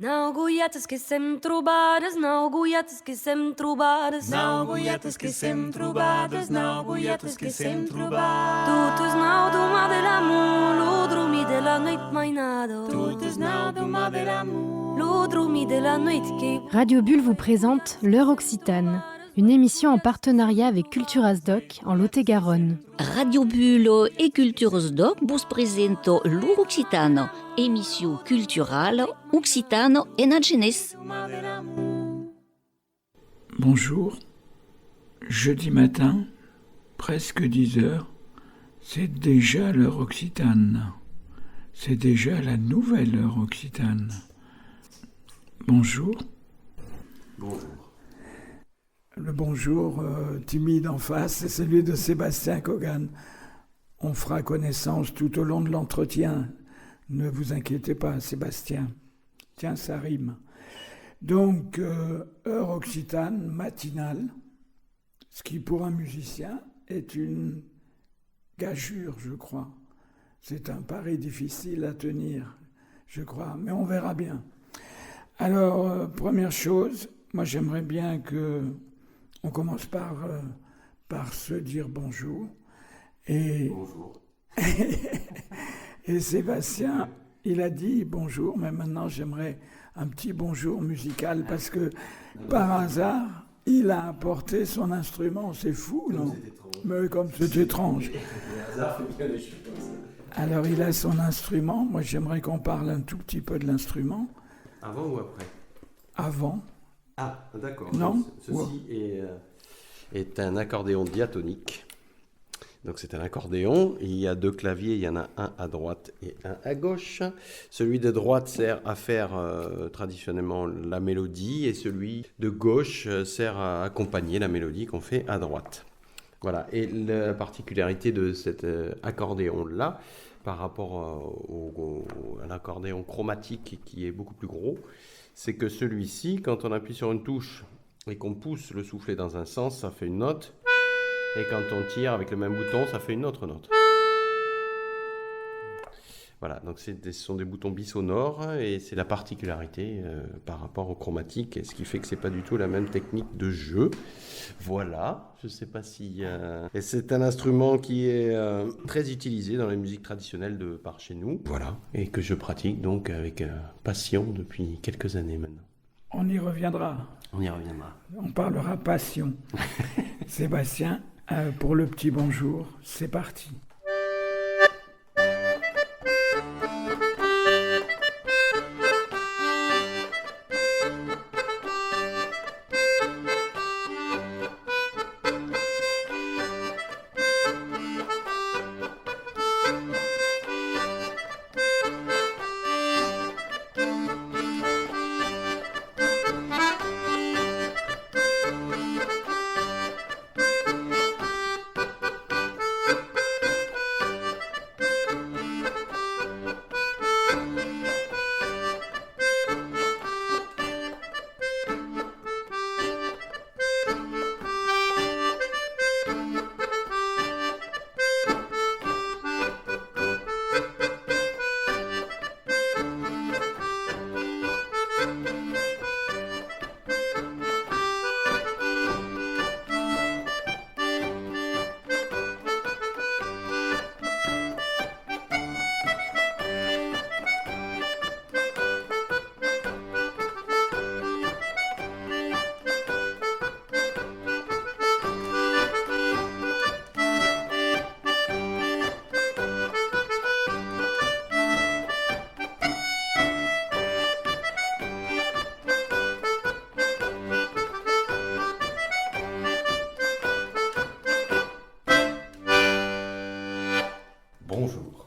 Nauguietes que sem trobades, nauguietes que sem trobades, nauguietes que sem trobades, nauguietes que sem trobades. Totes nau d'uma de l'amor, l'odromi de la nuit mainado. Totes nau d'uma de l'amour, l'odromi de la nuit qui... Radio Bulle vous présente L'Heure Occitane, une émission en partenariat avec Culturasdoc en Lot-et-Garonne. Radio Bulle et Culturasdoc vous presento L'Heure Occitane, émission culturelle occitane et nagenes. Bonjour, jeudi matin, presque 10 heures, c'est déjà l'heure occitane. C'est déjà la nouvelle heure occitane. Bonjour. Bonjour. Le bonjour timide en face, c'est celui de Sébastien Kogan. On fera connaissance tout au long de l'entretien. Ne vous inquiétez pas, Sébastien. Tiens, ça rime. Donc, heure occitane matinale, ce qui pour un musicien est une gageure, je crois. C'est un pari difficile à tenir, je crois, mais on verra bien. Alors, première chose, moi j'aimerais bien qu'on commence par se dire bonjour. Bonjour. Et Sébastien, il a dit bonjour, mais maintenant j'aimerais un petit bonjour musical parce que par hasard, il a apporté son instrument. C'est fou, non ? Mais comme c'est étrange. Le hasard fait bien les choses comme ça. Alors il a son instrument. Moi j'aimerais qu'on parle un tout petit peu de l'instrument. Avant ou après ? Avant. Ah, d'accord. Non ? Ceci est un accordéon diatonique. Donc c'est un accordéon, il y a 2 claviers, il y en a un à droite et un à gauche. Celui de droite sert à faire traditionnellement la mélodie et celui de gauche sert à accompagner la mélodie qu'on fait à droite. Voilà, et la particularité de cet accordéon-là, par rapport à l'accordéon chromatique qui est beaucoup plus gros, c'est que celui-ci, quand on appuie sur une touche et qu'on pousse le soufflet dans un sens, ça fait une note. Et quand on tire avec le même bouton, ça fait une autre note. Voilà, donc ce sont des boutons bisonores et c'est la particularité par rapport au chromatique, et ce qui fait que c'est pas du tout la même technique de jeu. Voilà, je sais pas si... Et c'est un instrument qui est très utilisé dans la musique traditionnelle de par chez nous. Voilà, et que je pratique donc avec passion depuis quelques années maintenant. On y reviendra. On y reviendra. On parlera passion. Sébastien, pour le petit bonjour, c'est parti. Bonjour.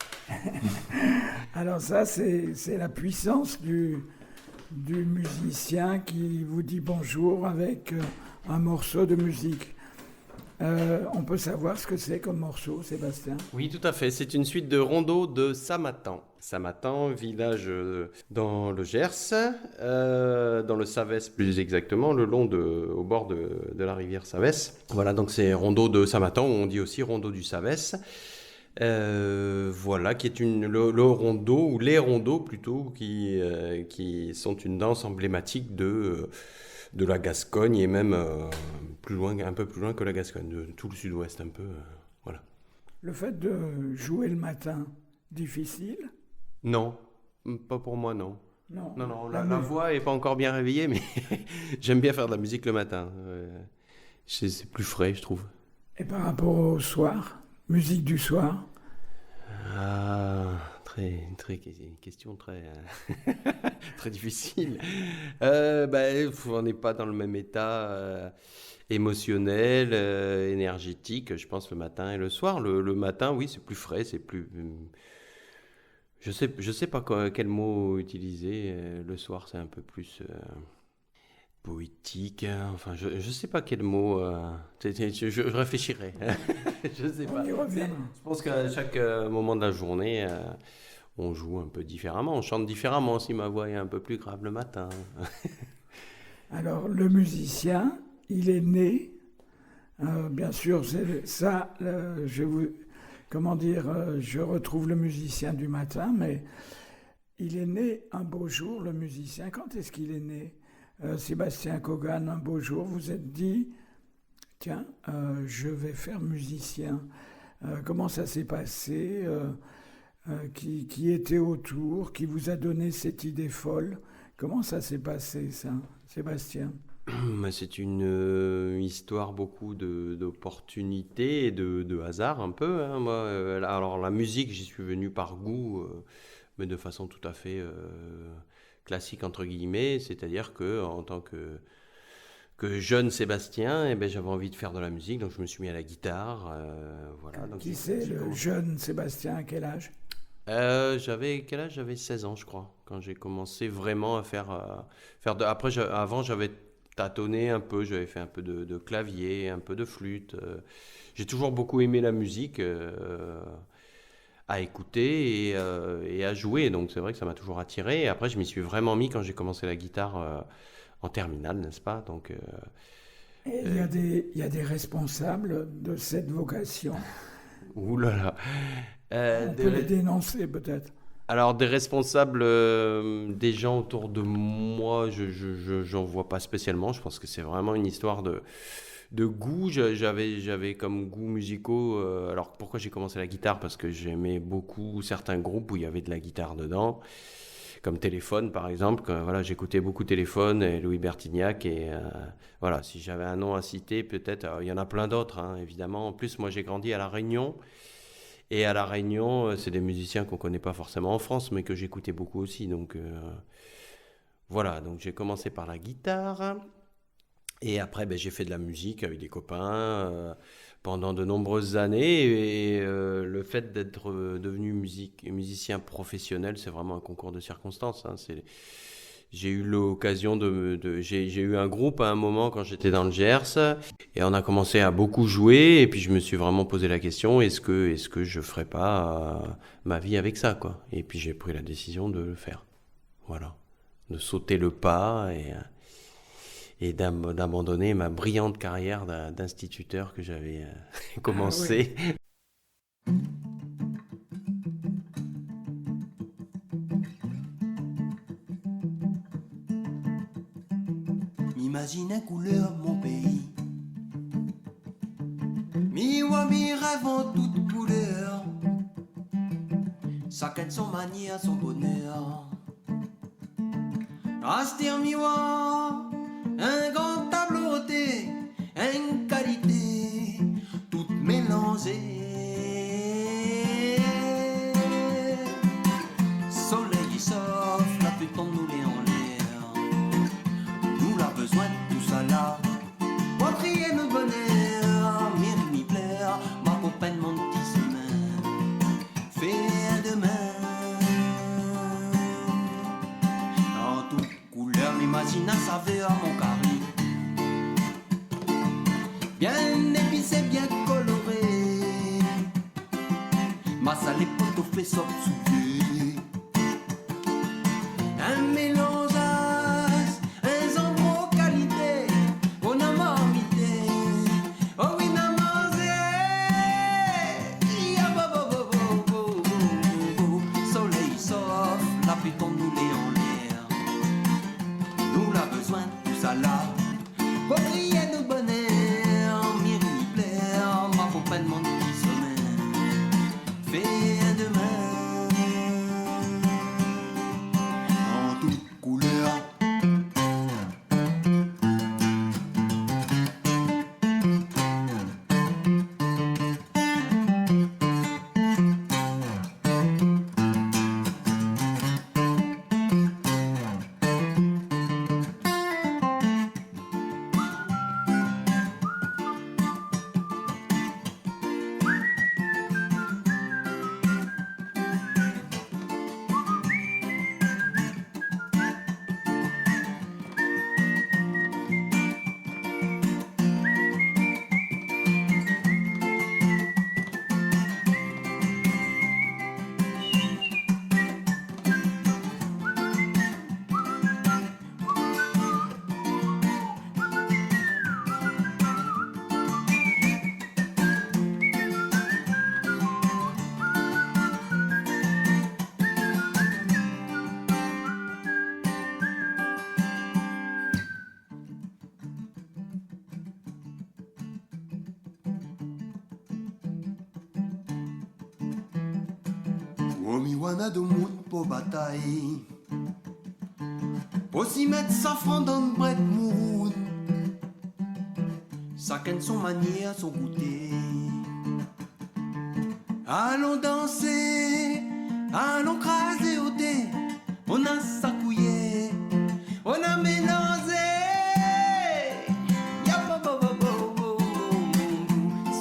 Alors ça, c'est la puissance du musicien qui vous dit bonjour avec un morceau de musique. On peut savoir ce que c'est comme morceau, Sébastien ? Oui, tout à fait. C'est une suite de rondeaux de Samatan. Samatan, village dans le Gers, dans le Savès plus exactement, au bord de la rivière Savès. Voilà, donc c'est rondeau de Samatan, on dit aussi rondeau du Savès. Voilà, qui est le rondeau, ou les rondeaux plutôt, qui sont une danse emblématique de la Gascogne, et même plus loin, un peu plus loin que la Gascogne, de tout le sud-ouest un peu. Voilà. Le fait de jouer le matin, difficile? Non, pas pour moi, non. Non. Non, la voix est pas encore bien réveillée, mais j'aime bien faire de la musique le matin. C'est plus frais, je trouve. Et par rapport au soir, musique du soir? Ah, question très, très difficile. On n'est pas dans le même état émotionnel, énergétique, je pense, le matin et le soir. Le matin, oui, c'est plus frais, c'est plus... Je sais pas quel mot utiliser. Le soir, c'est un peu plus poétique. Enfin, je sais pas quel mot. Je réfléchirai. Je sais pas. On y revient. Je pense qu'à chaque moment de la journée, on joue un peu différemment. On chante différemment si ma voix est un peu plus grave le matin. Alors, le musicien, il est né. Bien sûr, c'est ça. Je retrouve le musicien du matin, mais il est né un beau jour, le musicien. Quand est-ce qu'il est né? Sébastien Cogan, un beau jour, vous êtes dit, tiens, je vais faire musicien. Comment ça s'est passé? Qui était autour? Qui vous a donné cette idée folle? Comment ça s'est passé, ça, Sébastien? C'est une histoire beaucoup d'opportunités et de hasard un peu, hein. Moi, alors la musique, j'y suis venu par goût, mais de façon tout à fait classique entre guillemets, c'est-à-dire que en tant que jeune Sébastien, j'avais envie de faire de la musique, donc je me suis mis à la guitare. Voilà. Donc, Qui c'est le jeune Sébastien? À quel âge? Quel âge? J'avais 16 ans, je crois, quand j'ai commencé vraiment à Après, avant, j'avais tâtonné un peu, j'avais fait un peu de clavier, un peu de flûte. J'ai toujours beaucoup aimé la musique, à écouter et à jouer, donc c'est vrai que ça m'a toujours attiré. Et après, je m'y suis vraiment mis quand j'ai commencé la guitare en terminale, n'est-ce pas? Donc, Et il y a des responsables de cette vocation. ouh là là. On peut les dénoncer peut-être. Alors, des responsables, des gens autour de moi, j'en vois pas spécialement. Je pense que c'est vraiment une histoire de goût. J'avais comme goûts musicaux. Alors, pourquoi j'ai commencé la guitare? Parce que j'aimais beaucoup certains groupes où il y avait de la guitare dedans, comme Téléphone, par exemple. Voilà, j'écoutais beaucoup Téléphone et Louis Bertignac. Et voilà, si j'avais un nom à citer, peut-être. Il y en a plein d'autres, hein, évidemment. En plus, moi, j'ai grandi à La Réunion. Et à La Réunion, c'est des musiciens qu'on ne connaît pas forcément en France, mais que j'écoutais beaucoup aussi. Donc voilà, donc j'ai commencé par la guitare. Et après, j'ai fait de la musique avec des copains pendant de nombreuses années. Et le fait d'être devenu musicien professionnel, c'est vraiment un concours de circonstances, hein. J'ai eu l'occasion j'ai eu un groupe à un moment quand j'étais dans le Gers et on a commencé à beaucoup jouer et puis je me suis vraiment posé la question, est-ce que je ferais pas ma vie avec ça, quoi. Et puis j'ai pris la décision de le faire. Voilà. De sauter le pas et d'abandonner ma brillante carrière d'instituteur que j'avais commencé. Ah oui. M'imagine couleur mon pays. Mi rêve en toute couleur. Chacun son manière, son bonheur. Aster miwa, un grand tableau ôté, une qualité toute mélangée. Soleil sauf, la pluie tombe nous les en l'air. Nous l'a besoin de tout ça là. Moi prier le bonheur, mire m'y plaire, ma compagne mon petit semaine. Fais demain. En toute couleur, l'imagine ça veut à mon carré. Bien épicé, bien coloré. Ma salle est poteau fait sorte soufflée. Un mélange, un endroit qualité. On a marmité. Oh oui, on a mangé. Ya bo bo bo ça là. Pour crier de bonheur, m'y plaire, ma compagne mon petit sommeil. Fait demain en toute couleur. Omiwana de moun po bataille. Aussi mettre safran dans le bret mouroun. Chacun son manière, son goûter. Allons danser, allons craser au dé. On a sacouillé, on a mélangé. Ya bo bo bo bo bo.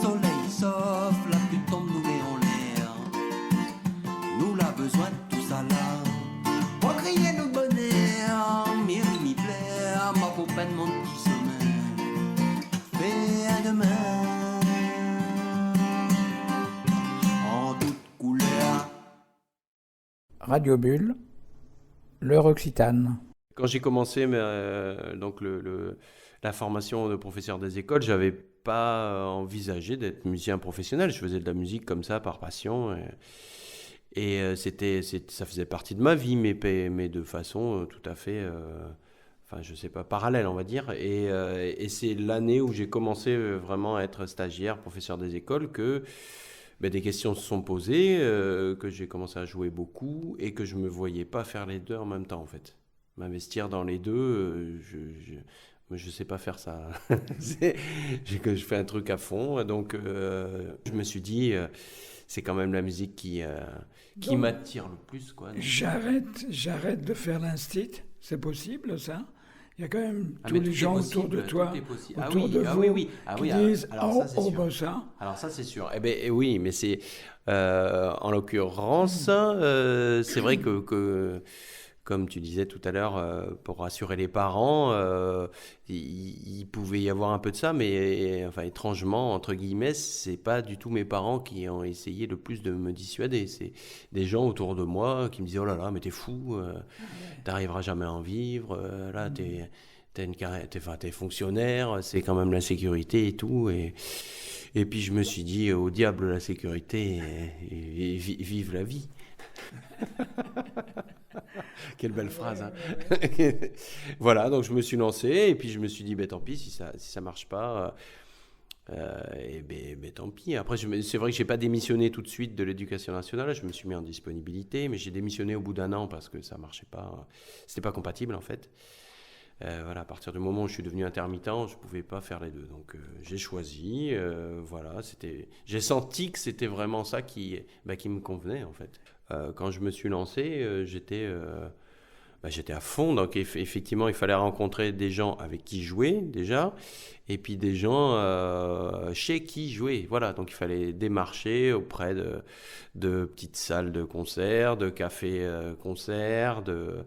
Soleil souffle, la pluie tombe, nous les en l'air. Nous l'a besoin de tout ça là. Pour crier nos bonheur, m'y plaire, ma compagne mon petit sommeil. Fait demain en toute couleur. Radio Bulle, l'heure occitane. Quand j'ai commencé donc la formation de professeur des écoles, j'avais pas envisagé d'être musicien professionnel. Je faisais de la musique comme ça par passion. Et ça faisait partie de ma vie, mais de façon tout à fait, enfin je sais pas, parallèle on va dire. Et c'est l'année où j'ai commencé vraiment à être stagiaire, professeur des écoles, que des questions se sont posées, que j'ai commencé à jouer beaucoup et que je me voyais pas faire les deux en même temps en fait. M'investir dans les deux, je sais pas faire ça. Je fais un truc à fond, donc je me suis dit, c'est quand même la musique qui m'attire le plus, quoi. Donc, J'arrête de faire l'instit, c'est possible ça? Il y a quand même tous les gens autour de toi, autour de vous, qui disent ça. Alors ça c'est sûr. Oui, mais c'est en l'occurrence, c'est vrai que comme tu disais tout à l'heure, pour rassurer les parents, il pouvait y avoir un peu de ça, mais enfin étrangement, entre guillemets, c'est pas du tout mes parents qui ont essayé le plus de me dissuader. C'est des gens autour de moi qui me disaient « Oh là là, mais t'es fou, t'arriveras jamais à en vivre, là t'es fonctionnaire, c'est quand même la sécurité et tout. » Et puis je me suis dit « Au diable la sécurité et vive la vie !» Quelle belle phrase, hein. Voilà, donc je me suis lancé et puis je me suis dit tant pis si ça marche pas, tant pis. Après c'est vrai que j'ai pas démissionné tout de suite de l'éducation nationale, je me suis mis en disponibilité, mais j'ai démissionné au bout d'un an parce que ça marchait pas, c'était pas compatible en fait. Voilà, à partir du moment où je suis devenu intermittent, je pouvais pas faire les deux, donc j'ai choisi, voilà, j'ai senti que c'était vraiment ça qui me convenait en fait. Quand je me suis lancé, j'étais à fond, donc effectivement il fallait rencontrer des gens avec qui jouer déjà, et puis des gens chez qui jouer, voilà, donc il fallait démarcher auprès de petites salles de concert, de cafés-concerts, de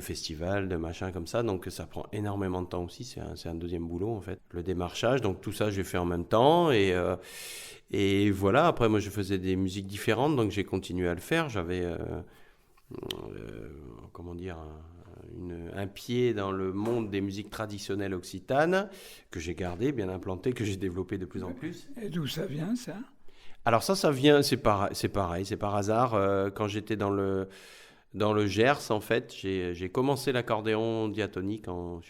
festivals, de machins comme ça, donc ça prend énormément de temps aussi, c'est un deuxième boulot en fait, le démarchage, donc tout ça j'ai fait en même temps, et voilà, après moi je faisais des musiques différentes, donc j'ai continué à le faire, j'avais un pied dans le monde des musiques traditionnelles occitanes, que j'ai gardé, bien implanté, que j'ai développé de plus en plus. Et d'où ça vient ça? Alors ça vient, c'est pareil, c'est par hasard, quand j'étais dans dans le Gers, en fait. J'ai commencé l'accordéon diatonique en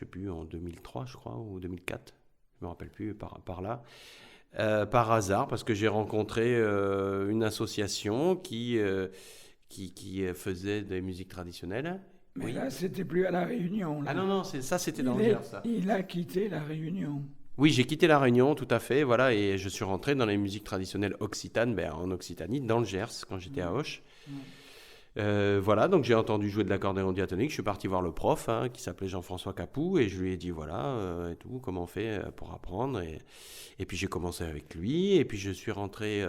2003, je crois, ou 2004. Je me rappelle plus, par là. Par hasard, parce que j'ai rencontré une association qui faisait des musiques traditionnelles. Mais Oui. là, c'était plus à La Réunion. Là. Ah non, c'était dans le Gers, ça. Il a quitté La Réunion. Oui, j'ai quitté La Réunion, tout à fait, voilà, et je suis rentré dans les musiques traditionnelles occitanes, en Occitanie, dans le Gers, quand j'étais à Auch. Voilà, donc j'ai entendu jouer de l'accordéon diatonique, je suis parti voir le prof, qui s'appelait Jean-François Capou, et je lui ai dit, voilà, et tout, comment on fait pour apprendre, et puis j'ai commencé avec lui, et puis je suis rentré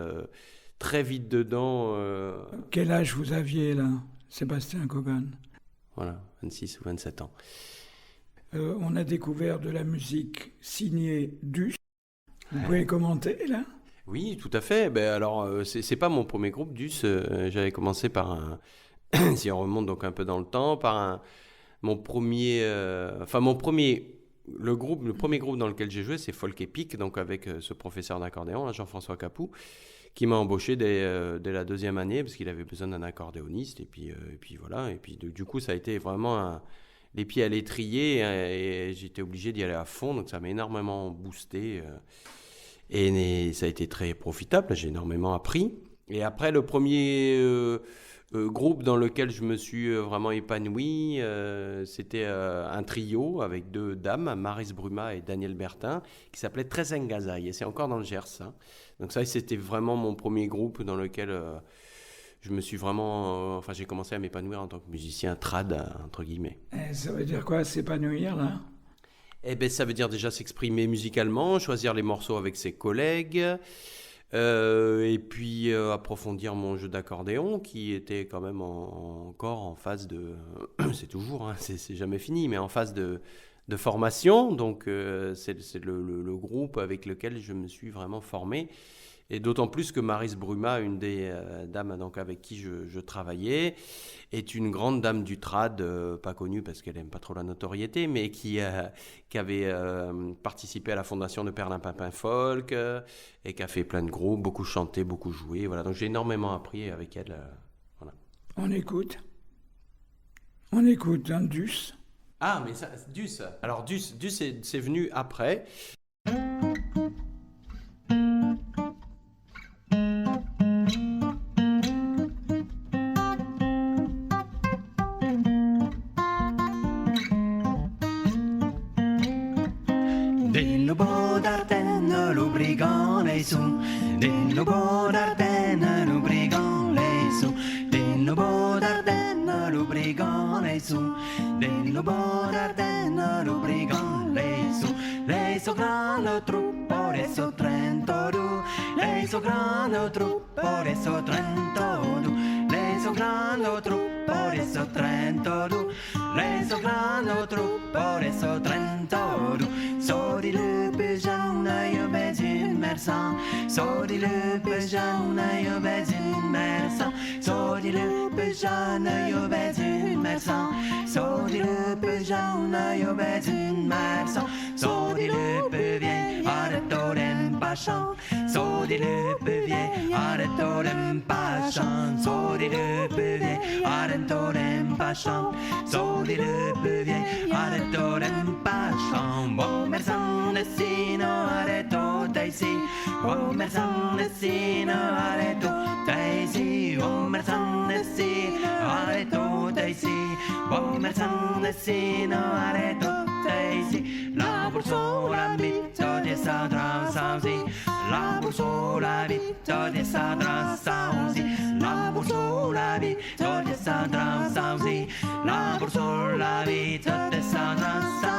très vite dedans. Quel âge vous aviez, là, Sébastien Cogan? Voilà, 26 ou 27 ans. On a découvert de la musique signée Dus. Vous pouvez commenter, là? Oui, tout à fait. Alors, c'est pas mon premier groupe, Dus. J'avais commencé par un... si on remonte donc un peu dans le temps, par mon premier... Le premier groupe dans lequel j'ai joué, c'est Folk Epic, donc avec ce professeur d'accordéon, Jean-François Capou, qui m'a embauché dès la deuxième année, parce qu'il avait besoin d'un accordéoniste. Et puis voilà. Et puis du coup, ça a été vraiment les pieds à l'étrier, et j'étais obligé d'y aller à fond, donc ça m'a énormément boosté. Et ça a été très profitable, j'ai énormément appris. Et après, le premier groupe dans lequel je me suis vraiment épanoui, c'était un trio avec 2 dames, Maris Bruma et Daniel Bertin, qui s'appelait Trezengazaï, et c'est encore dans le Gers. Donc ça, c'était vraiment mon premier groupe dans lequel je me suis vraiment... j'ai commencé à m'épanouir en tant que musicien trad, entre guillemets. Et ça veut dire quoi, s'épanouir, là? Ça veut dire déjà s'exprimer musicalement, choisir les morceaux avec ses collègues, et puis approfondir mon jeu d'accordéon qui était quand même encore en phase de... c'est toujours, c'est jamais fini, mais en phase de formation. Donc c'est le groupe avec lequel je me suis vraiment formé. Et d'autant plus que Maris Bruma, une des dames donc, avec qui je travaillais, est une grande dame du trad, pas connue parce qu'elle n'aime pas trop la notoriété, mais qui avait participé à la fondation de Perlimpinpin Folk, et qui a fait plein de groupes, beaucoup chanté, beaucoup joué. Voilà. Donc j'ai énormément appris avec elle. Voilà. On écoute un Dus. Ah, mais ça, Dus. Alors Dus c'est venu après. Dello beau d'Ardenne, l'obrigant les sous. Dello beau d'Ardenne, l'obrigant les sous. Dello beau d'Ardenne, l'obrigant les sous. Dello beau d'Ardenne, l'obrigant les sous. Lei so grande truppo, lei so Trento du. Lei so grande truppo, lei so Trento du. Lei so grande truppo, lei so Trento du. Lei so grande truppo, lei so Trento du. Sodi le pigeonne, io baise une mersan. Sodi le pigeonne, io baise une mersan. Sodi le pigeonne, io baise une mersan. Sodi le pigeonne, io baise une mersan. Sodi le pevier, arrête-toi d'empachant. Sodi le pevier, arrête-toi d'empachant. Sodi le pevier, arrête-toi d'empachant. Sodi le pevier, arrête-toi d'empachant. Bon, mersan de sino, arrête-toi d'ici. Bon, mersan de sino, arrête-toi d'ici. Bon, mersan de sino, arrête-toi d'ici. Bon, mersan de sino, arrête-toi d'ici. La bourse, la vita di Sadra Sausi. La bourse, la vita di Sadra Sausi. La bourse, la vita di Sadra Sausi. La bourse, la vita di Sadra Sausi.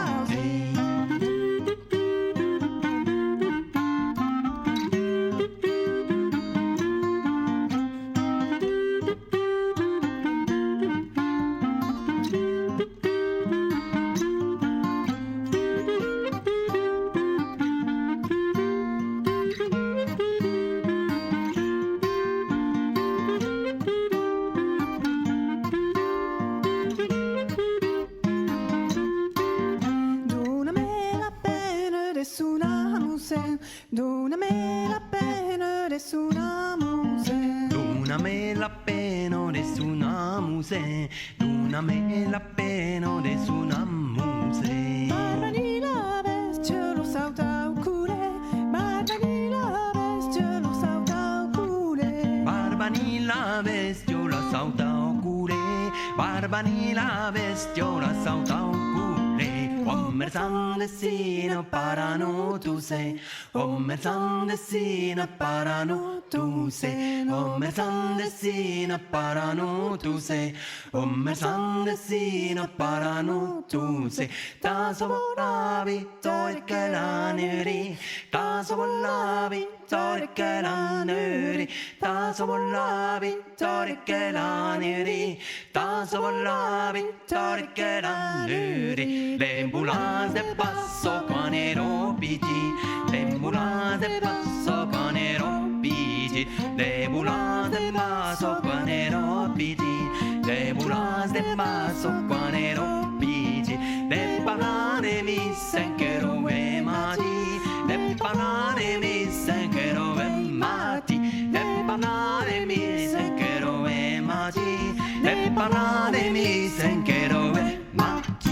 se duname la pena de sunamuse. Barbani la bestia lo salta au couler. Barbani la bestia lo salta au couler. Barbani la bestiola salta au couler. Barbani la bestiola salta au couler. Ommersande sino parano tu sei. Ommersande sino parano tu sei. Ommersande sino parano tu sei. Ommersande sino parano tu sei. Taso la vittoria che la neri. Taso la vittoria che la neri. Taso la vittoria che la neri. Taso la vittoria che la neri. Le ambulance de passo con ero piti. Le ambulance de passo con ero piti. Le ambulance de passo con ero piti. Le ambulance de passo con ero piti. Le parane mi senchero e mati. Le parane mi senchero e mati. Le parane mi senchero e mati. Le parane mi senchero e mati.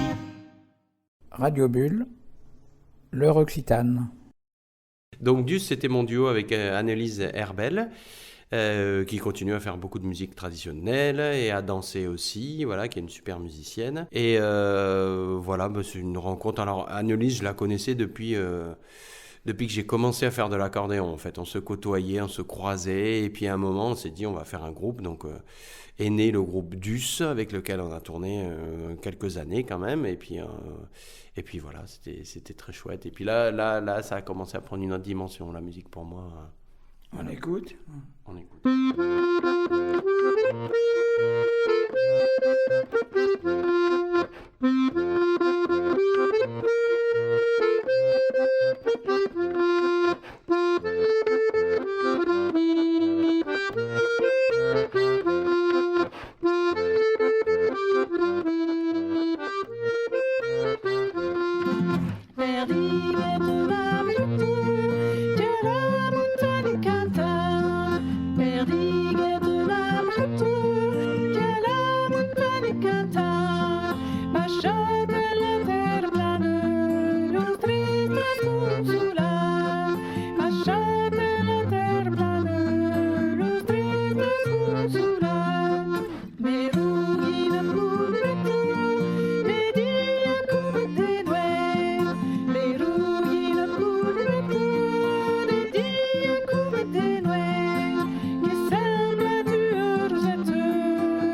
Radio Bulle, l'heure occitane. Donc Dus, c'était mon duo avec Annelise Herbel, qui continue à faire beaucoup de musique traditionnelle et à danser aussi, voilà, qui est une super musicienne. Et voilà, bah, c'est une rencontre. Alors Annelise, je la connaissais depuis que j'ai commencé à faire de l'accordéon. En fait, on se côtoyait, on se croisait, et puis à un moment, on s'est dit, on va faire un groupe. Donc est né le groupe Dus, avec lequel on a tourné quelques années quand même. Et puis voilà, c'était très chouette. Et puis là, ça a commencé à prendre une autre dimension, la musique pour moi. On écoute. On écoute. Perdiguette la virtù che la montagna canta. Perdiguette la virtù che la montagna canta. Baciate la terra plane, lo triste consola. Baciate la terra plane, lo triste consola. Me rughi la pulvetta, vedi come te due. Me rughi la pulvetta, vedi come te due. Che sembra tu rosette,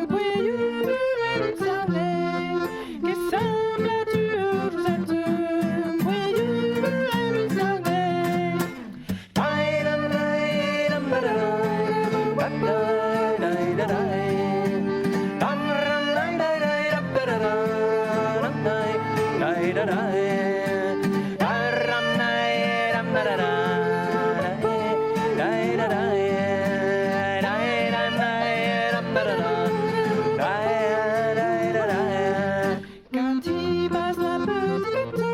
voglio salve. Che sembra tu rosette, voglio salve. Dai da dai da da da dai da dai. Quand il passe la petite,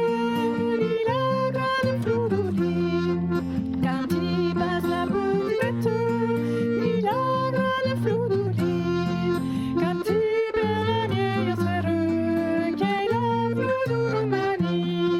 il a grande fleurie. Quand il passe la petite, il a grande fleurie. Quand il peut la vieille sœur, qu'elle a fleur de Roumanie.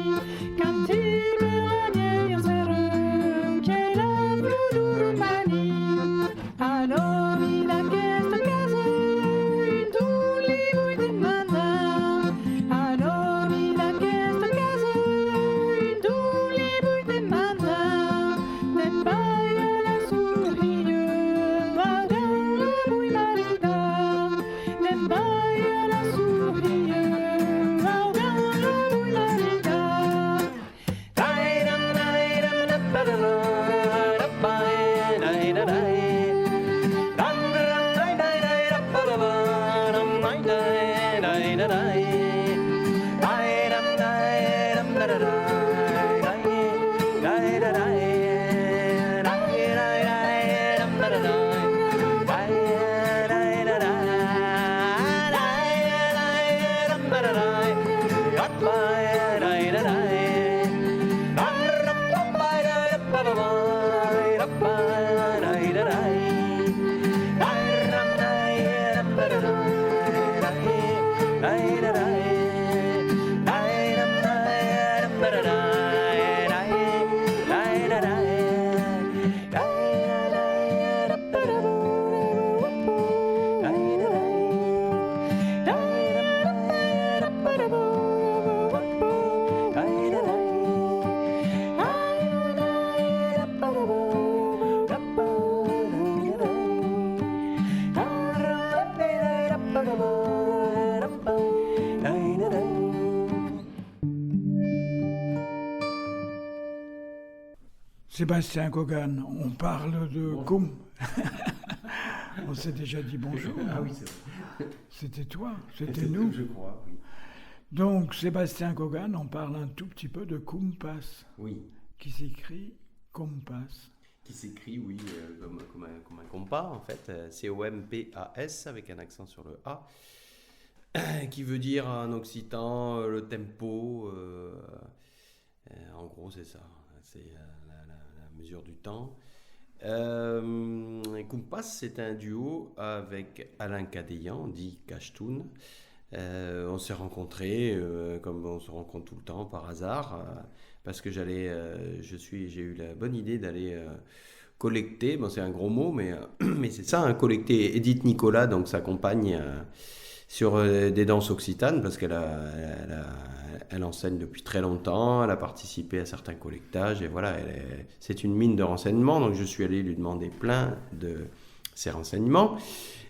Sébastien Kogan, on parle de Koum. On s'est déjà dit bonjour. Ah oui, c'est vrai. C'était toi, c'était nous. Je crois, oui. Donc, Sébastien Kogan, on parle un tout petit peu de Kumpas, Oui, qui s'écrit Kumpas. qui s'écrit, oui, comme un compas, en fait. C-O-M-P-A-S, avec un accent sur le A, qui veut dire en occitan le tempo. En gros, c'est ça. C'est la mesure du temps. Kumpas, c'est un duo avec Alain Cadéan, dit Cachetoun. On s'est rencontrés, comme on se rencontre tout le temps, par hasard, parce que j'ai eu la bonne idée d'aller collecter, bon c'est un gros mot, mais c'est ça, collecter Edith Nicolas, donc sa compagne, sur des danses occitanes, parce elle enseigne depuis très longtemps, elle a participé à certains collectages, et voilà, c'est une mine de renseignements, donc je suis allé lui demander plein de ces renseignements.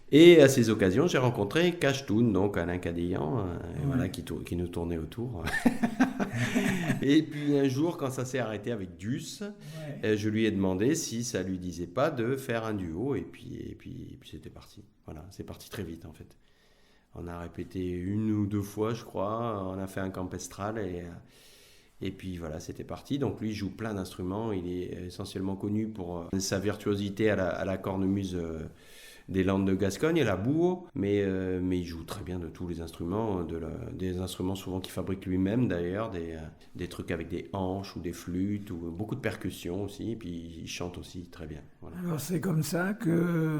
Et à ces occasions, j'ai rencontré Cachetoun, donc Alain Cadéan, voilà, qui nous tournait autour. Et puis un jour, quand ça s'est arrêté avec Duss, je lui ai demandé si ça lui disait pas de faire un duo, et puis c'était parti. Voilà, c'est parti très vite en fait. On a répété 1 ou 2 fois, je crois. On a fait un campestral et puis voilà, c'était parti. Donc lui, il joue plein d'instruments. Il est essentiellement connu pour sa virtuosité à la cornemuse des Landes de Gascogne et la bourre, mais il joue très bien de tous les instruments, des instruments souvent qu'il fabrique lui-même d'ailleurs, des trucs avec des hanches ou des flûtes, ou beaucoup de percussions aussi, et puis il chante aussi très bien. Voilà. Alors c'est comme ça que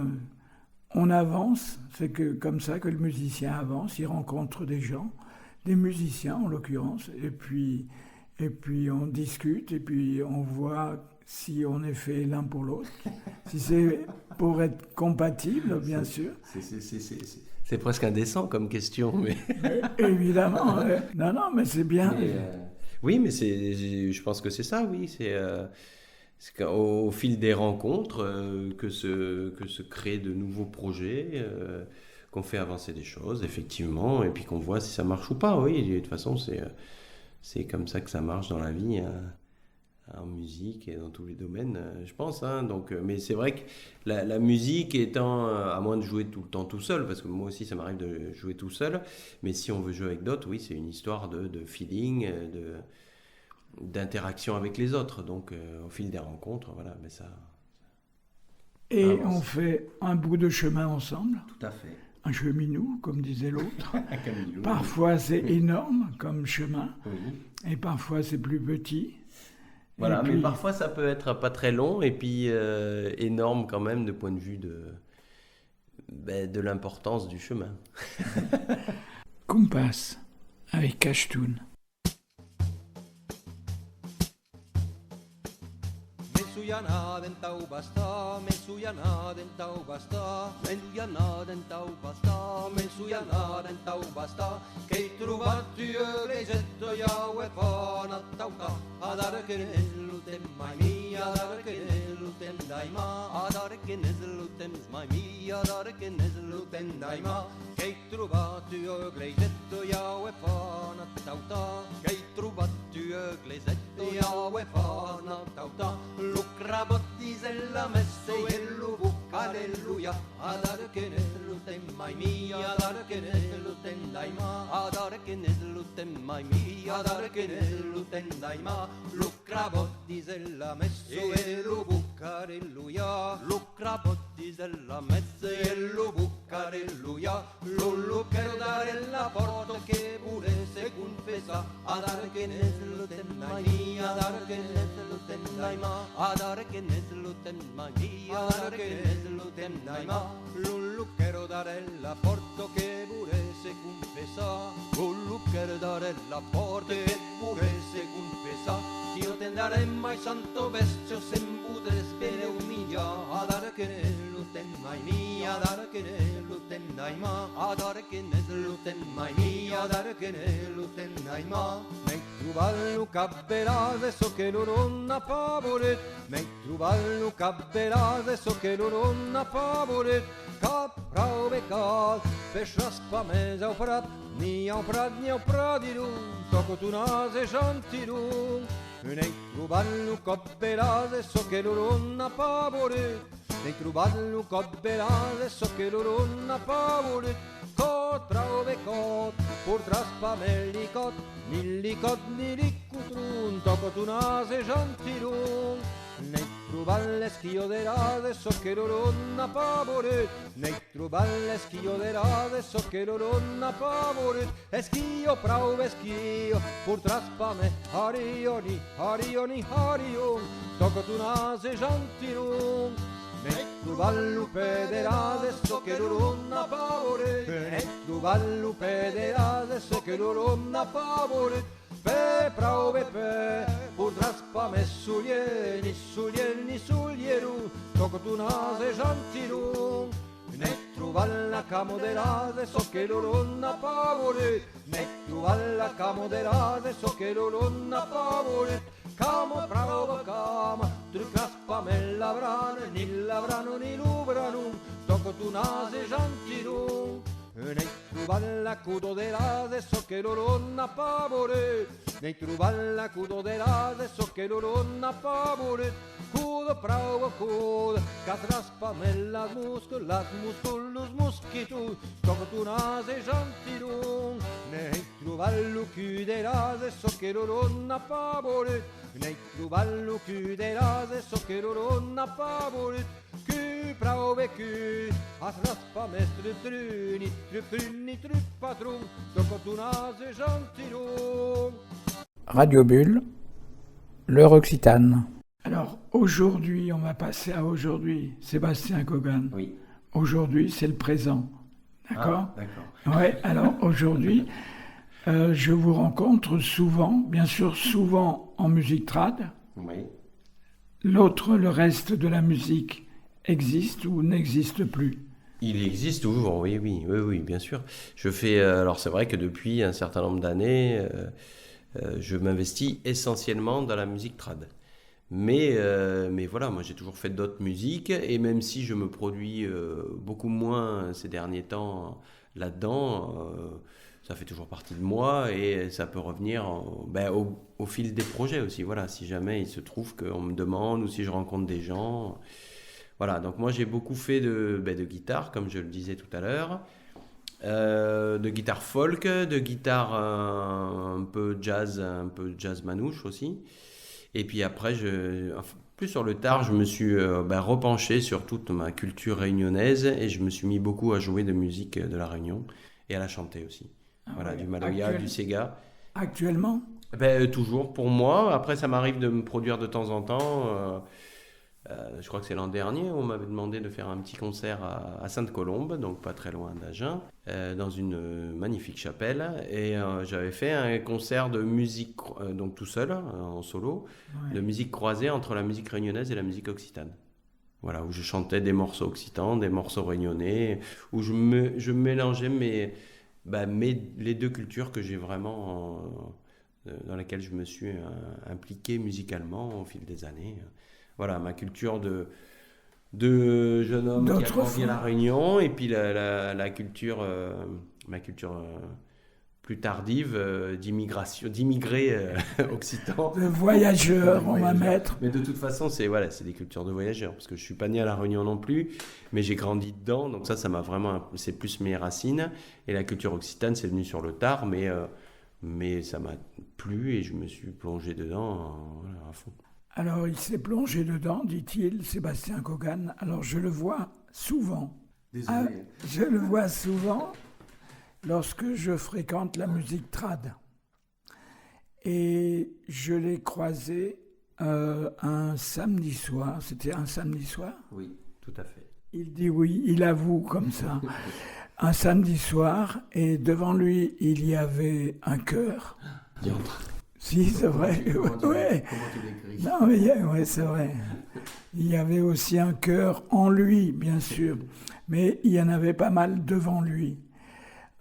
on avance, c'est comme ça que le musicien avance, il rencontre des gens, des musiciens en l'occurrence, et puis on discute, et puis on voit si on est fait l'un pour l'autre, si c'est pour être compatible, bien sûr. C'est presque indécent comme question, mais... Évidemment, non, mais c'est bien. Oui, mais je pense que c'est ça, oui. C'est qu'au fil des rencontres que se créent de nouveaux projets, qu'on fait avancer des choses, effectivement, et puis qu'on voit si ça marche ou pas, oui. De toute façon, c'est comme ça que ça marche dans la vie, en musique et dans tous les domaines, je pense. Donc, mais c'est vrai que la musique étant, à moins de jouer tout le temps tout seul, parce que moi aussi ça m'arrive de jouer tout seul, mais si on veut jouer avec d'autres, oui, c'est une histoire de feeling, d'interaction avec les autres. Donc au fil des rencontres, voilà, mais ça... Et avance. on fait un bout de chemin ensemble, Tout à fait. un cheminou, comme disait l'autre. Camilo. Parfois c'est énorme comme chemin, Oui. et parfois c'est plus petit. Voilà, Et puis, mais parfois ça peut être pas très long et puis énorme quand même de point de vue de l'importance du chemin. Kumpas avec Cachetoun. Mensujana dentau basta, mensujana dentau basta, mensujana dentau basta, mensujana dentau basta, che hai trovato io l'esetto Yahweh fana tauta, adar che nelutem mai mia, adar che nelutem daima, adar che nelutem mai mia, adar che nelutem daima, che hai trovato io l'esetto Yahweh fana tauta, che hai trovato io l'esetto Yahweh fana tauta, Lucrabotti la messe e lubu, alleluia, adar che nelutem mai mia, adar che nelutem daima, adar che nelutem mai mia, adar che nelutem daima, Lucrabotti la messe e lubu, alleluia, Lucrabotti la messe e lubu, alleluia, Lullu che dare la porta che pure se confessa, adar che nelutem mai mia, adar che nelutem daima, adar che nelutem mai mia, adar che nelutem daima, Lullu che dare la porta che pure se confessa, Lullu che dare la porta che pure se confessa, io te darei mai santo vestio se imputes bene umilia, adar che nelutem mai mia, adar che nelutem daima, adar che nelutem mai mia, adar che nelutem daima, me truvallu cabberà adesso che non ha favorit, me truvallu cabberà adesso che non ha favorit, Kat, prauve kat, peš raspame za prat, ni au pradiru, toko tu nase jantiru. Nei truballu cot belase, so che l'oronna pavore. Nei truballu cot belase, so che l'oronna pavore. Cot, prauve cot, pur traspamelli cot, nillicot nilicutrun, toko tu nase jantiru. Nei truballe schio de rade, so che l'oronna pavore. Nei truballe schio de rade, so che l'oronna pavore. E schio, prauve schio, pur traspame, arioni, arioni, arion, tocco tu nase jantirum. Nei truballu pederade, so che l'oronna pavore. Nei truballu pederade, so che l'oronna pavore. Pe, prauve pe, pur traspame sulieni, sulieni, sulieru, tocco tu nase jantirum. Ne truvalla camoderade, so che l'oronna pavore. Ne truvalla camoderade, so che l'oronna pavore. Camo pravo cama, tu craspame lavrane, ni lavrano ni lubranum, tocco tu nase jantirum. Nei truvalla cudo de rade, so che l'oronna pavore. Nei truvalla cudo de rade, so che l'oronna pavore. Cudo pravo cudo, catraspame las musculus muschitu, tocco tu nase jantirum. Nei truvallu chiude rade, so che l'oronna pavore. Nei truvallu chiude rade, so che l'oronna pavore. Cu prove cu, a traspame strutruni, trupruni, trupatrum, tocco tu nase jantirum. Radio Bulle, l'heure occitane. Alors aujourd'hui, on va passer à aujourd'hui, Sébastien Cogan. Oui. Aujourd'hui, c'est le présent. D'accord? Ah, d'accord. Ouais, alors aujourd'hui, je vous rencontre souvent, bien sûr souvent en musique trad. Oui. Le reste de la musique existe ou n'existe plus? Il existe toujours, oui, bien sûr. Je fais, alors c'est vrai que depuis un certain nombre d'années, je m'investis essentiellement dans la musique trad. Mais voilà, moi j'ai toujours fait d'autres musiques, et même si je me produis beaucoup moins ces derniers temps là-dedans, ça fait toujours partie de moi, et ça peut revenir au fil des projets aussi. Voilà, si jamais il se trouve qu'on me demande, ou si je rencontre des gens. Voilà, donc moi j'ai beaucoup fait de guitare, comme je le disais tout à l'heure, de guitare folk, de guitare un peu jazz manouche aussi. Et puis après, plus sur le tard, je me suis repenché sur toute ma culture réunionnaise, et je me suis mis beaucoup à jouer de musique de la Réunion et à la chanter aussi. Voilà, du maloya, du sega. Actuellement? Toujours pour moi. Après, ça m'arrive de me produire de temps en temps. Je crois que c'est l'an dernier, on m'avait demandé de faire un petit concert à Sainte-Colombe, donc pas très loin d'Agen, dans une magnifique chapelle. Et j'avais fait un concert de musique, donc tout seul, en solo, de musique croisée entre la musique réunionnaise et la musique occitane. Voilà, où je chantais des morceaux occitans, des morceaux réunionnais, où je mélangeais les deux cultures que j'ai vraiment, dans lesquelles je me suis impliqué musicalement au fil des années. Voilà, ma culture de jeune homme qui a grandi à La Réunion, et puis ma culture plus tardive d'immigrés occitans. De voyageurs, on va mettre. Mais de toute façon, c'est des cultures de voyageurs, parce que je ne suis pas né à La Réunion non plus, mais j'ai grandi dedans, donc ça m'a vraiment, c'est plus mes racines. Et la culture occitane, c'est venu sur le tard, mais ça m'a plu, et je me suis plongé dedans à fond. Alors, il s'est plongé dedans, dit-il, Sébastien Cogan. Alors, je le vois souvent. Désolé. Je le vois souvent lorsque je fréquente la musique trad. Et je l'ai croisé un samedi soir. C'était un samedi soir? Oui, tout à fait. Il dit oui, il avoue comme ça. Un samedi soir, et devant lui, il y avait un chœur. Si, c'est vrai. Comment tu l'écris? Non, mais c'est vrai. Il y avait aussi un chœur en lui, bien sûr, mais il y en avait pas mal devant lui.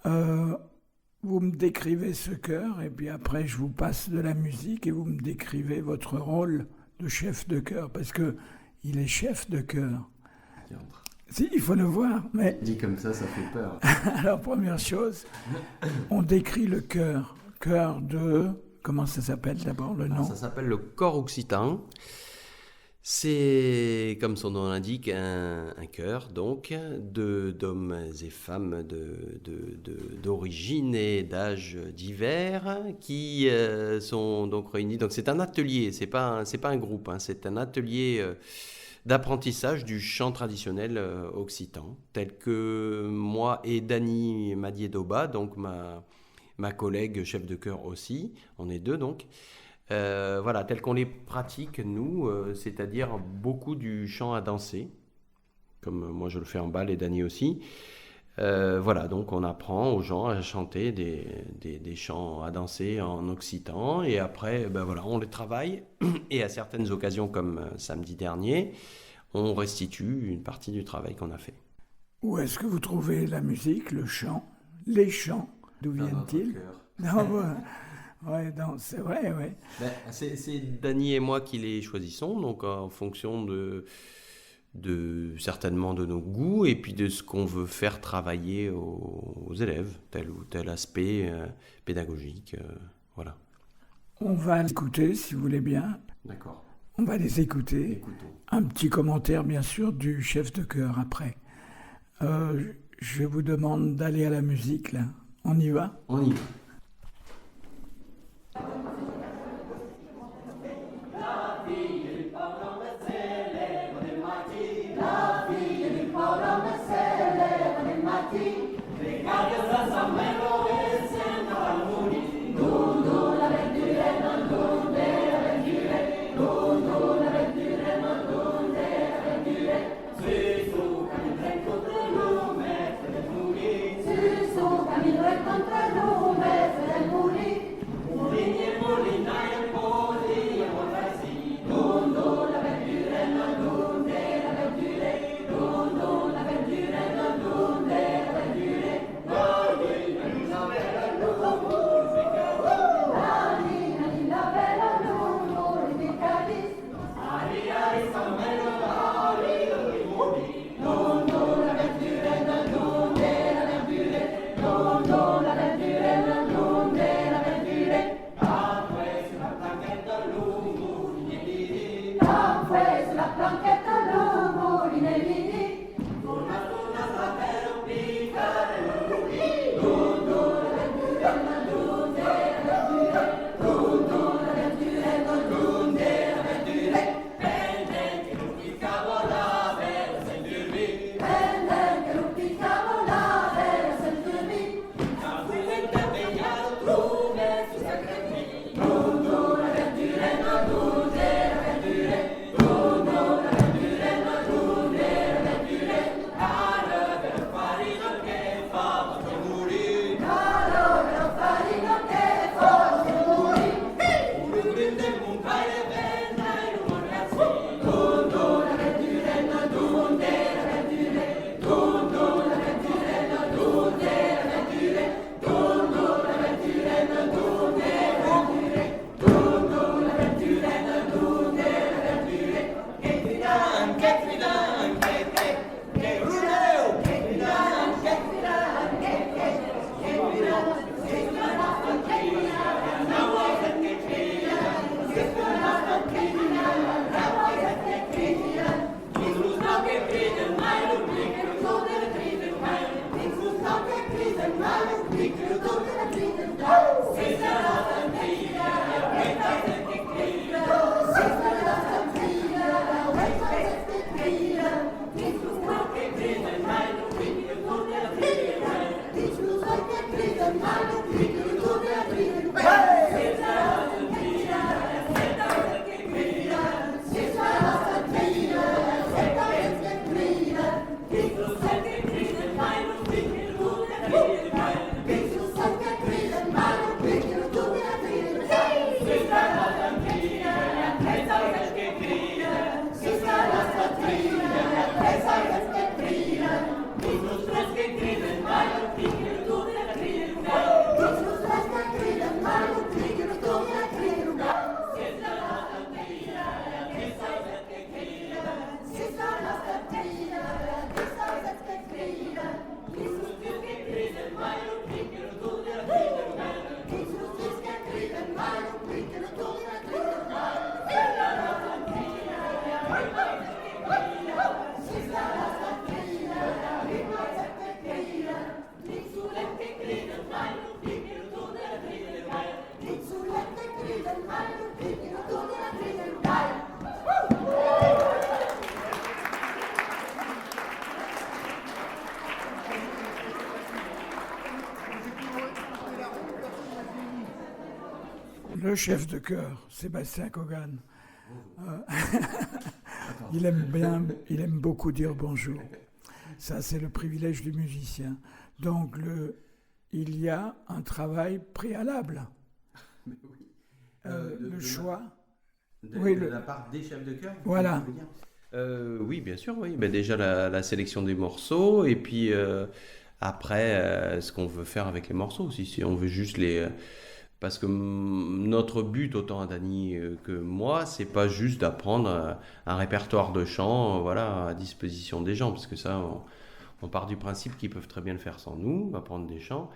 Vous me décrivez ce chœur, et puis après je vous passe de la musique, et vous me décrivez votre rôle de chef de chœur, parce que il est chef de chœur. Si, il faut le voir, mais Dit comme ça fait peur. alors première chose, on décrit le chœur. Chœur de... Comment ça s'appelle d'abord le nom? Ça s'appelle le chœur occitan. C'est, comme son nom l'indique, un chœur donc d'hommes et femmes d'origine et d'âge divers qui sont donc réunis. Donc c'est un atelier, c'est pas un groupe, hein, c'est un atelier d'apprentissage du chant traditionnel occitan, tel que moi et Dany Madié-Doba, donc ma collègue chef de chœur aussi, on est deux donc. Voilà, tel qu'on les pratique, nous, c'est-à-dire beaucoup du chant à danser, comme moi je le fais en bal et Dany aussi. Voilà, donc on apprend aux gens à chanter des chants à danser en occitan, et après, voilà, on les travaille, et à certaines occasions, comme samedi dernier, on restitue une partie du travail qu'on a fait. Où est-ce que vous trouvez la musique, le chant, les chants? D'où viennent-ils? Ouais, non, c'est vrai, ouais. C'est Dany et moi qui les choisissons, donc en fonction de certainement de nos goûts et puis de ce qu'on veut faire travailler aux élèves, tel ou tel aspect pédagogique, voilà. On va écouter, si vous voulez bien. D'accord. On va les écouter. Écoutons. Un petit commentaire, bien sûr, du chef de chœur après. Je vous demande d'aller à la musique, là. On y va? On y va. Camino el contralume chef de chœur, Sébastien Kogan. Il aime beaucoup dire bonjour. Ça, c'est le privilège du musicien. Donc, il y a un travail préalable. Le choix. De la part des chefs de chœur. Voilà. Oui, bien sûr, oui. Ben, déjà la sélection des morceaux et puis après ce qu'on veut faire avec les morceaux aussi. Si on veut juste les... Parce que notre but, autant à Dany que moi, c'est pas juste d'apprendre un répertoire de chants voilà, à disposition des gens, parce que ça, on part du principe qu'ils peuvent très bien le faire sans nous, apprendre des chants.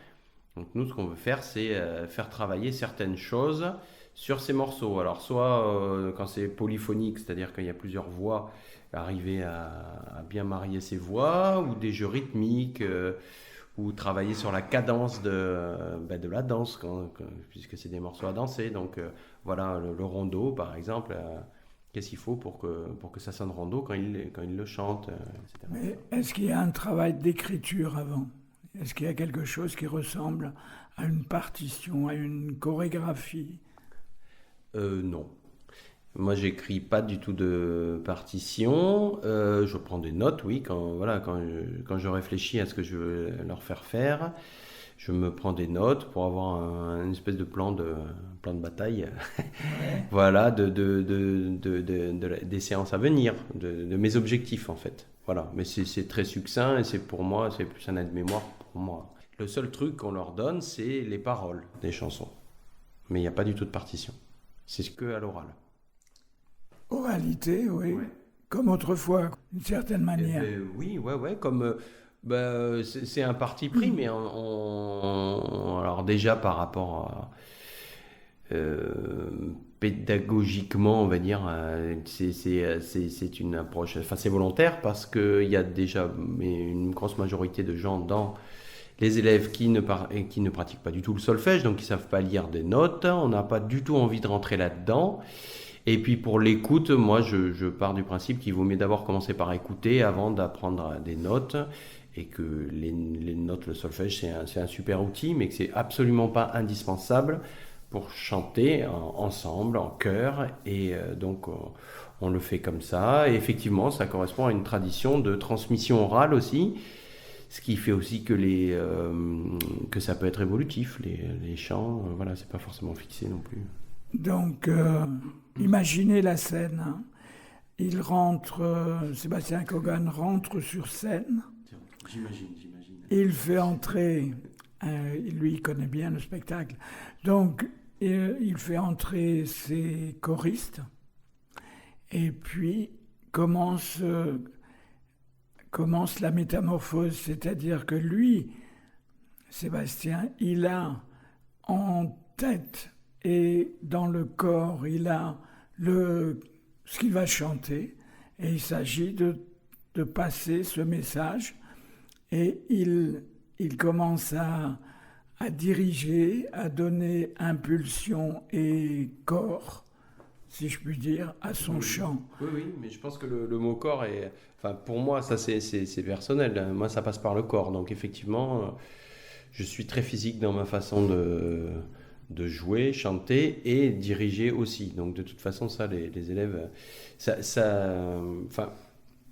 Donc nous, ce qu'on veut faire, c'est faire travailler certaines choses sur ces morceaux. Alors soit quand c'est polyphonique, c'est-à-dire qu'il y a plusieurs voix, arriver à bien marier ces voix, ou des jeux rythmiques, ou travailler sur la cadence de la danse, puisque c'est des morceaux à danser. Donc voilà, le rondeau, par exemple, qu'est-ce qu'il faut pour que ça sonne rondeau quand il le chante, etc. Mais est-ce qu'il y a un travail d'écriture avant ? Est-ce qu'il y a quelque chose qui ressemble à une partition, à une chorégraphie ? Non. Moi, j'écris pas du tout de partition. Je prends des notes, oui, quand je réfléchis à ce que je veux leur faire faire. Je me prends des notes pour avoir une espèce de plan de bataille, voilà, des séances à venir, de mes objectifs en fait. Voilà, mais c'est très succinct et pour moi, c'est plus un aide-mémoire pour moi. Le seul truc qu'on leur donne, c'est les paroles des chansons. Mais il n'y a pas du tout de partition. C'est que à l'oral. Oralité, oui. Ouais. Comme autrefois, d'une certaine manière. Oui, comme... c'est un parti pris, mais alors déjà par rapport à... pédagogiquement, on va dire, c'est une approche... Enfin, c'est volontaire parce qu'il y a déjà une grosse majorité de gens dans... Les élèves qui ne pratiquent pas du tout le solfège, donc qui ne savent pas lire des notes. On n'a pas du tout envie de rentrer là-dedans. Et puis pour l'écoute, moi je pars du principe qu'il vaut mieux d'abord commencer par écouter avant d'apprendre des notes. Et que les notes, le solfège, c'est un super outil, mais que c'est absolument pas indispensable pour chanter ensemble, en chœur. Et donc on le fait comme ça. Et effectivement, ça correspond à une tradition de transmission orale aussi. Ce qui fait aussi que ça peut être évolutif, les chants, voilà, c'est pas forcément fixé non plus. Donc, imaginez la scène. Hein. Sébastien Kogan rentre sur scène. J'imagine. Il fait entrer, lui il connaît bien le spectacle, donc il fait entrer ses choristes, et puis commence la métamorphose, c'est-à-dire que lui, Sébastien, il a en tête et dans le corps, il a ce qu'il va chanter, et il s'agit de passer ce message, et il commence à diriger, à donner impulsion et corps, si je puis dire, à son chant. Oui, mais je pense que le mot corps est... Enfin, pour moi, ça c'est personnel. Moi, ça passe par le corps. Donc, effectivement, je suis très physique dans ma façon de jouer, chanter et diriger aussi. Donc, de toute façon, ça, les élèves...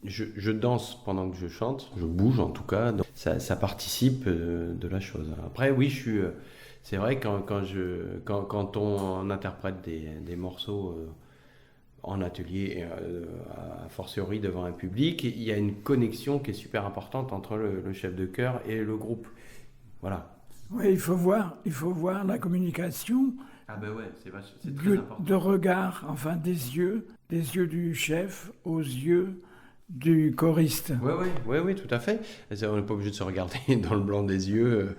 Je danse pendant que je chante. Je bouge, en tout cas. Donc, ça participe de la chose. Après, oui, c'est vrai, quand on interprète des morceaux en atelier, a fortiori devant un public, il y a une connexion qui est super importante entre le chef de chœur et le groupe. Voilà. Oui, il faut voir la communication. Ah ben ouais, c'est très important. De regard, enfin des yeux du chef aux yeux du choriste. Oui, tout à fait. On n'est pas obligé de se regarder dans le blanc des yeux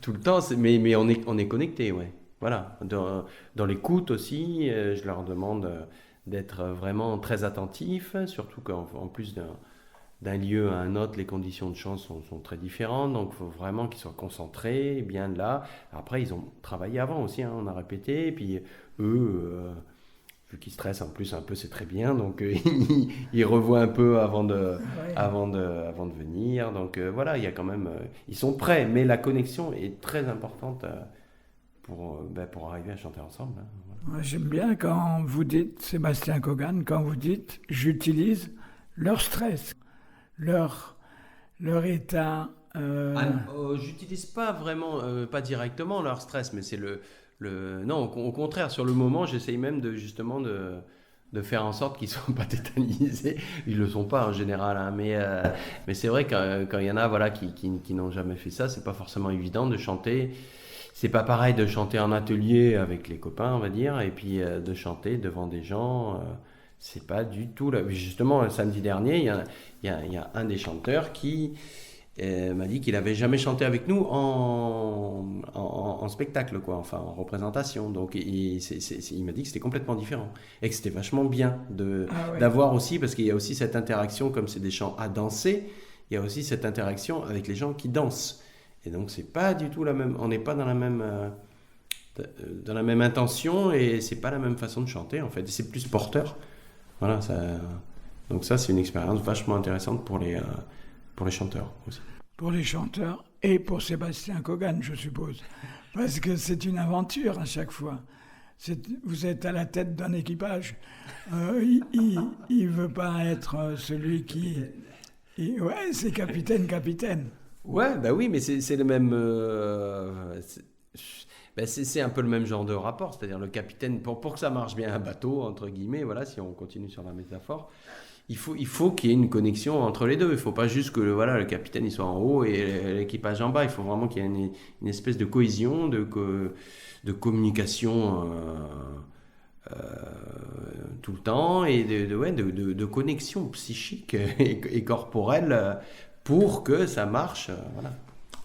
tout le temps, mais on est connecté, ouais. Voilà. Dans l'écoute aussi, je leur demande d'être vraiment très attentifs, surtout qu'en plus d'un lieu à un autre, les conditions de chant sont très différentes, donc il faut vraiment qu'ils soient concentrés, bien là. Après, ils ont travaillé avant aussi, hein, on a répété, et puis eux... vu qu'ils stressent en plus un peu, c'est très bien, donc ils revoient un peu avant de venir, donc voilà, il y a quand même, ils sont prêts, mais la connexion est très importante pour arriver à chanter ensemble. Hein, voilà. Moi, j'aime bien quand vous dites, Sébastien Cogan, quand vous dites « j'utilise leur stress, leur état ». J'utilise pas vraiment, pas directement leur stress, mais c'est non, au contraire, sur le moment, j'essaye même de faire en sorte qu'ils ne soient pas tétanisés. Ils le sont pas en général, hein, mais c'est vrai que quand il y en a voilà, qui n'ont jamais fait ça, c'est pas forcément évident de chanter. C'est pas pareil de chanter en atelier avec les copains, on va dire, et puis de chanter devant des gens. C'est pas du tout là. Justement, samedi dernier, il y a un des chanteurs qui m'a dit qu'il avait jamais chanté avec nous en spectacle, quoi, enfin en représentation. Donc il m'a dit que c'était complètement différent et que c'était vachement bien d'avoir aussi, parce qu'il y a aussi cette interaction, comme c'est des chants à danser, il y a aussi cette interaction avec les gens qui dansent. Et donc c'est pas du tout la même, on n'est pas dans la même intention et c'est pas la même façon de chanter en fait. C'est plus porteur. Voilà, donc ça c'est une expérience vachement intéressante pour les chanteurs aussi. Pour les chanteurs et pour Sébastien Cogan, je suppose. Parce que c'est une aventure à chaque fois. Vous êtes à la tête d'un équipage. Il ne veut pas être celui qui... ouais, c'est capitaine. Ouais, bah oui, mais c'est le même... c'est un peu le même genre de rapport. C'est-à-dire le capitaine, pour que ça marche bien un bateau, entre guillemets, voilà, si on continue sur la métaphore... Il faut qu'il y ait une connexion entre les deux. Il ne faut pas juste que le capitaine il soit en haut et l'équipage en bas. Il faut vraiment qu'il y ait une espèce de cohésion, de communication tout le temps et de connexion psychique et corporelle pour que ça marche. Voilà.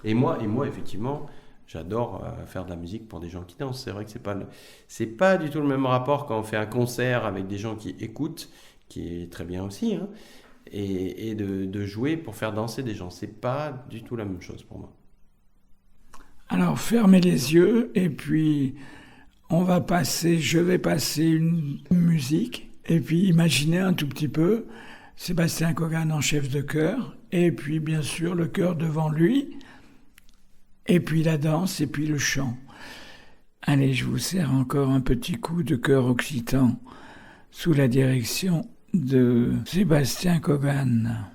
Et moi, effectivement, j'adore faire de la musique pour des gens qui dansent. C'est vrai que c'est pas du tout le même rapport quand on fait un concert avec des gens qui écoutent, qui est très bien aussi, hein, et de jouer pour faire danser des gens. C'est pas du tout la même chose pour moi. Alors, fermez les yeux, et puis je vais passer une musique, et puis imaginez un tout petit peu Sébastien Cogan en chef de chœur, et puis bien sûr le chœur devant lui, et puis la danse, et puis le chant. Allez, je vous sers encore un petit coup de chœur occitan, sous la direction de Sébastien Cogan.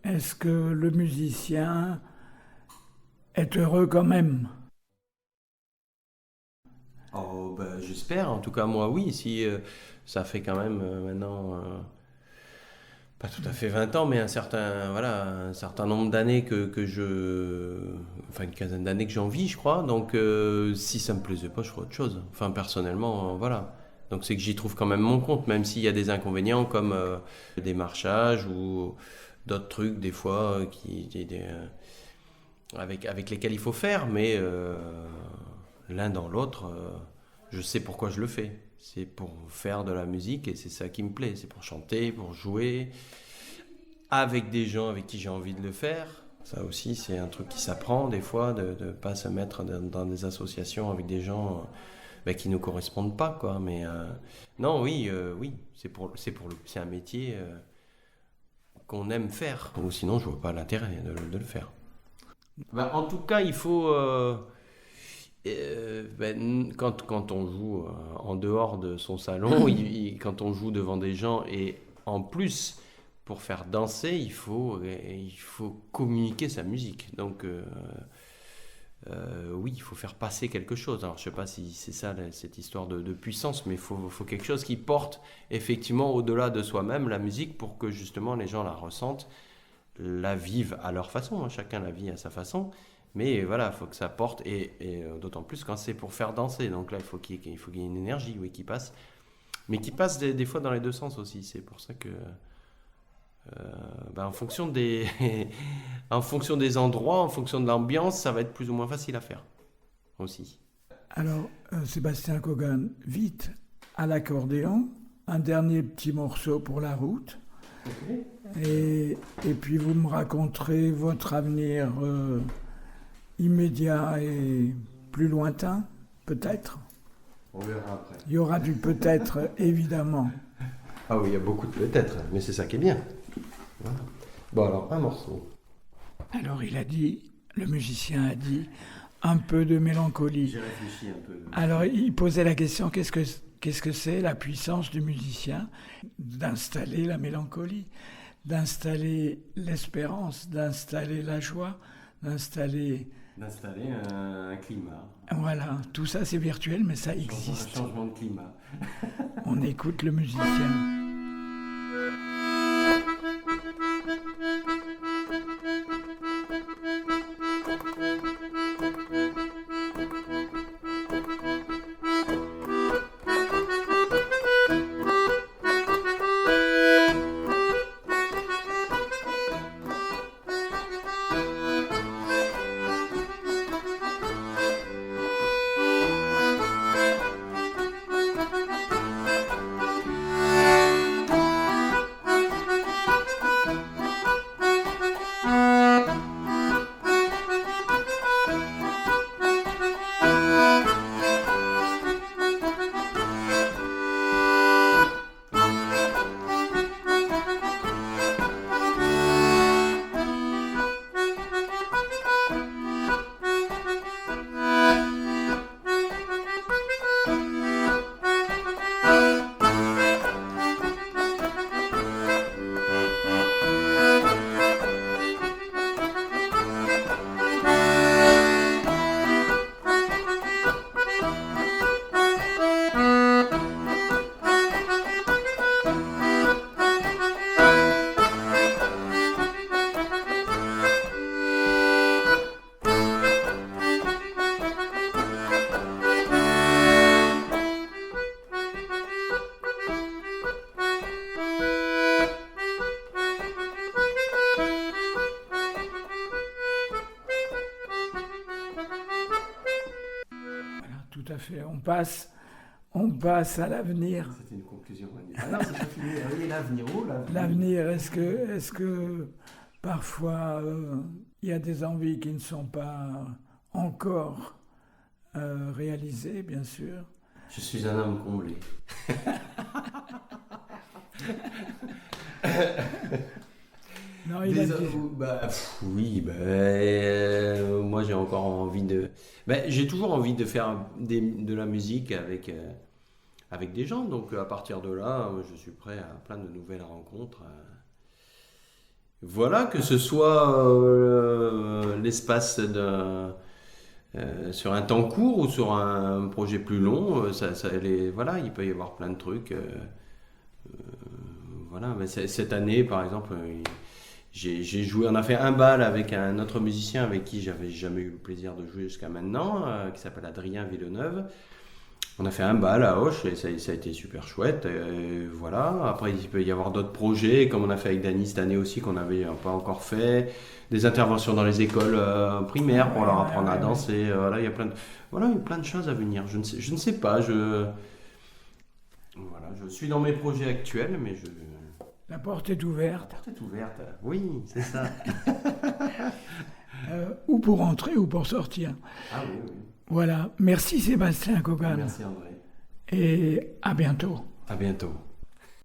Est-ce que le musicien est heureux quand même? Oh, ben, j'espère, en tout cas moi oui, si ça fait quand même maintenant, pas tout à fait 20 ans, mais un certain nombre d'années enfin une quinzaine d'années que j'en vis, je crois, donc si ça me plaisait pas, je ferais autre chose, enfin personnellement, voilà. Donc c'est que j'y trouve quand même mon compte, même s'il y a des inconvénients comme le démarchage ou d'autres trucs des fois avec lesquels il faut faire, mais l'un dans l'autre, je sais pourquoi je le fais. C'est pour faire de la musique et c'est ça qui me plaît. C'est pour chanter, pour jouer avec des gens avec qui j'ai envie de le faire. Ça aussi, c'est un truc qui s'apprend des fois, de ne pas se mettre dans des associations avec des gens qui ne nous correspondent pas, quoi. Mais non, oui, c'est un métier qu'on aime faire. Ou sinon, je vois pas l'intérêt de le faire. En tout cas, il faut... quand on joue en dehors de son salon, quand on joue devant des gens, et en plus, pour faire danser, il faut communiquer sa musique. Donc, oui, il faut faire passer quelque chose. Alors, je ne sais pas si c'est ça, cette histoire de puissance, mais il faut quelque chose qui porte effectivement au-delà de soi-même la musique pour que justement les gens la ressentent, la vivent à leur façon. Hein. Chacun la vit à sa façon. Mais voilà, il faut que ça porte, et d'autant plus quand c'est pour faire danser. Donc là, il faut qu'il y ait une énergie, oui, qui passe. Mais qui passe des fois dans les deux sens aussi. C'est pour ça que... en fonction des en fonction des endroits, en fonction de l'ambiance, ça va être plus ou moins facile à faire aussi. Alors, Sébastien Cogan, vite, à l'accordéon, un dernier petit morceau pour la route. Okay. Et puis vous me raconterez votre avenir immédiat et plus lointain, peut-être. On verra après. Il y aura du peut-être, évidemment. Ah oui, il y a beaucoup de peut-être, mais c'est ça qui est bien. Voilà. Bon, alors, un morceau. Alors, le musicien a dit, un peu de mélancolie. J'ai réfléchi un peu. Alors, il posait la question, qu'est-ce que c'est la puissance du musicien d'installer la mélancolie, d'installer l'espérance, d'installer la joie, d'installer un climat. Voilà, tout ça c'est virtuel, mais ça existe. Un changement de climat. On écoute le musicien. Tout à fait. On passe à l'avenir. C'était une conclusion. Ah non, c'est pas fini. Oui, l'avenir. Oh, l'avenir, est-ce que parfois il y a des envies qui ne sont pas encore réalisées, bien sûr? Je suis un homme comblé. Non, moi j'ai encore envie de... j'ai toujours envie de faire de la musique avec des gens, donc à partir de là, je suis prêt à plein de nouvelles rencontres. Voilà, que ce soit l'espace sur un temps court ou sur un projet plus long, voilà, il peut y avoir plein de trucs. Voilà, mais cette année, par exemple... J'ai joué, on a fait un bal avec un autre musicien avec qui j'avais jamais eu le plaisir de jouer jusqu'à maintenant, qui s'appelle Adrien Villeneuve. On a fait un bal à Auch et ça a été super chouette. Voilà. Après, il peut y avoir d'autres projets, comme on a fait avec Dany cette année aussi, qu'on n'avait pas encore fait. Des interventions dans les écoles primaires pour leur apprendre à danser. Voilà, il y a plein de choses à venir. Je ne sais pas. Je suis dans mes projets actuels, mais La porte est ouverte. La porte est ouverte, oui, c'est ça. Ou pour entrer ou pour sortir. Ah oui, oui. Voilà. Merci Sébastien Cogan. Merci André. Et à bientôt. À bientôt.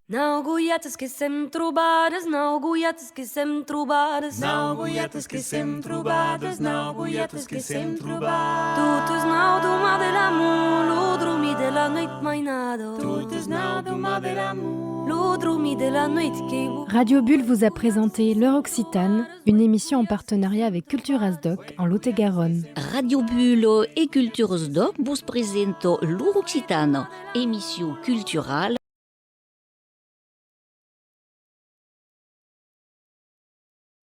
Nauguietas que sem trubadas, nauguietas que sem trubadas, Nauguietas que sem trubadas, nauguietas que sem trubadas. Totes nau duma de l'amour, l'odrumi de la noite mai nada. Totes nau duma de l'amour, l'odrumi fumi della noite che Radio Bulle vous a présenté L'heure occitane, une émission en partenariat avec Culture Asdoc en Lot-et-Garonne. Radio Bulle e Culture Doc vous présente l'Occitano, émission culturale